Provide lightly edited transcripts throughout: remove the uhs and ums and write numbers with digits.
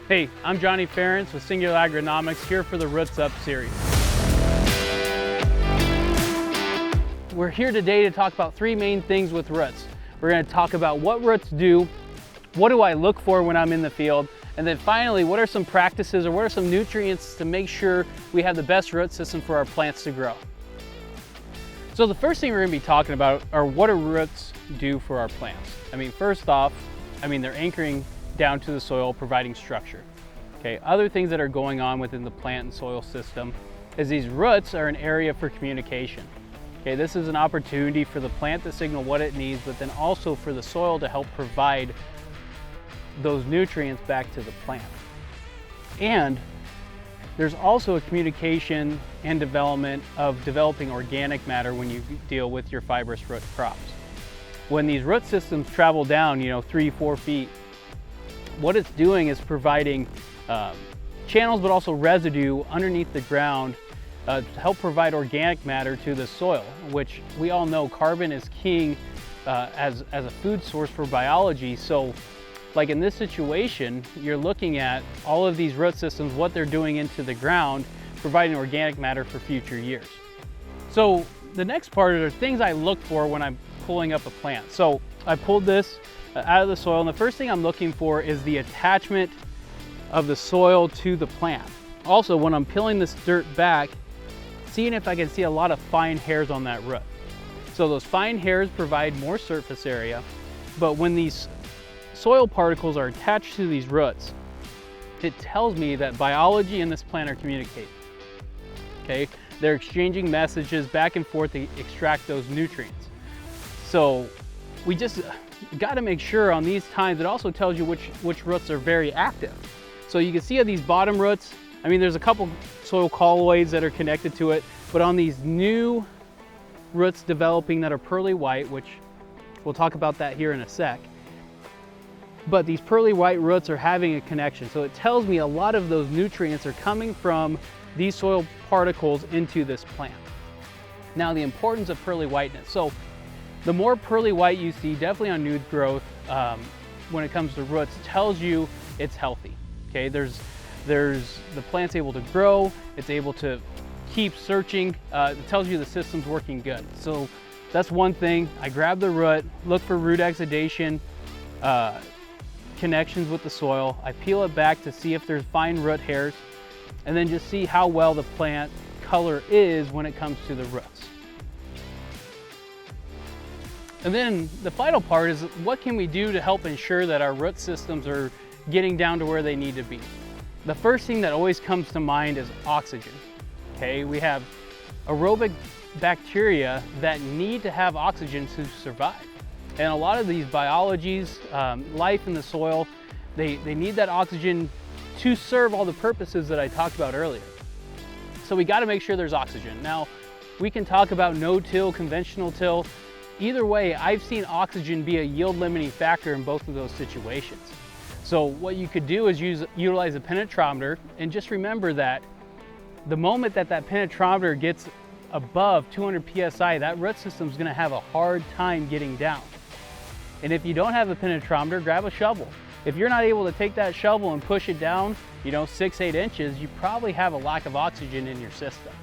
Hey, I'm Johnny Ference with Singular Agronomics here for the Roots Up series. We're here today to talk about three main things with roots. We're going to talk about what roots do, what do I look for when I'm in the field, and then finally, what are some practices or what are some nutrients to make sure we have the best root system for our plants to grow. So the first thing we're going to be talking about are what do roots do for our plants. First off, they're anchoring down to the soil, providing structure. Okay, other things that are going on within the plant and soil system is these roots are an area for communication. Okay, this is an opportunity for the plant to signal what it needs, but then also for the soil to help provide those nutrients back to the plant. And there's also a communication and development of developing organic matter when you deal with your fibrous root crops. When these root systems travel down, 3-4 feet, what it's doing is providing channels but also residue underneath the ground to help provide organic matter to the soil, which we all know carbon is king as a food source for biology. So like in this situation, you're looking at all of these root systems, what they're doing into the ground, providing organic matter for future years. So the next part are things I look for when I'm pulling up a plant. So I pulled this out of the soil, and the first thing I'm looking for is the attachment of the soil to the plant. Also, when I'm peeling this dirt back, seeing if I can see a lot of fine hairs on that root. So those fine hairs provide more surface area, but when these soil particles are attached to these roots, it tells me that biology and this plant are communicating. Okay, they're exchanging messages back and forth to extract those nutrients. So we just got to make sure on these times, it also tells you which roots are very active. So you can see on these bottom roots, there's a couple soil colloids that are connected to it, but on these new roots developing that are pearly white, which we'll talk about that here in a sec, but these pearly white roots are having a connection. So it tells me a lot of those nutrients are coming from these soil particles into this plant. Now the importance of pearly whiteness. So the more pearly white you see, definitely on new growth, when it comes to roots, tells you it's healthy. Okay, the plant's able to grow, it's able to keep searching, it tells you the system's working good. So that's one thing. I grab the root, look for root exudation, connections with the soil. I peel it back to see if there's fine root hairs, and then just see how well the plant color is when it comes to the roots. And then the final part is what can we do to help ensure that our root systems are getting down to where they need to be. The first thing that always comes to mind is oxygen. Okay, we have aerobic bacteria that need to have oxygen to survive. And a lot of these biologies, life in the soil, they need that oxygen to serve all the purposes that I talked about earlier. So we got to make sure there's oxygen. Now, we can talk about no-till, conventional till. Either way, I've seen oxygen be a yield limiting factor in both of those situations. So what you could do is utilize a penetrometer, and just remember that the moment that penetrometer gets above 200 psi, that root system is going to have a hard time getting down. And if you don't have a penetrometer, grab a shovel. If you're not able to take that shovel and push it down, 6-8 inches, you probably have a lack of oxygen in your system.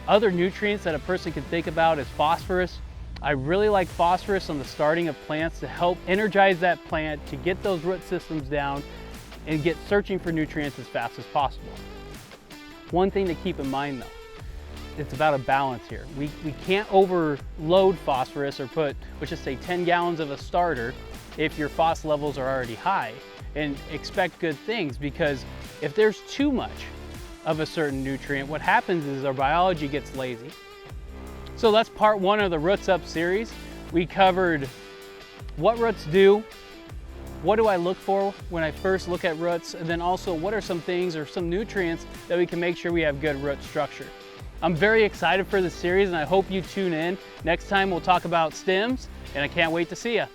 Other nutrients that a person can think about is phosphorus. I really like phosphorus on the starting of plants to help energize that plant to get those root systems down and get searching for nutrients as fast as possible. One thing to keep in mind though, it's about a balance here. We can't overload phosphorus or put, let's just say 10 gallons of a starter if your phos levels are already high, and expect good things, because if there's too much of a certain nutrient, what happens is our biology gets lazy. So that's part one of the Roots Up series. We covered what roots do, what do I look for when I first look at roots, and then also what are some things or some nutrients that we can make sure we have good root structure. I'm very excited for this series, and I hope you tune in. Next time we'll talk about stems, and I can't wait to see ya.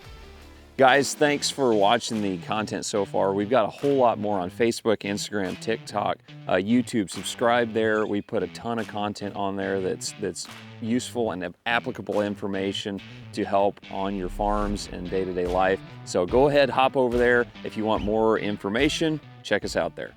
Guys, thanks for watching the content so far. We've got a whole lot more on Facebook, Instagram, TikTok, YouTube. Subscribe there. We put a ton of content on there that's useful and applicable information to help on your farms and day-to-day life. So go ahead, hop over there. If you want more information, check us out there.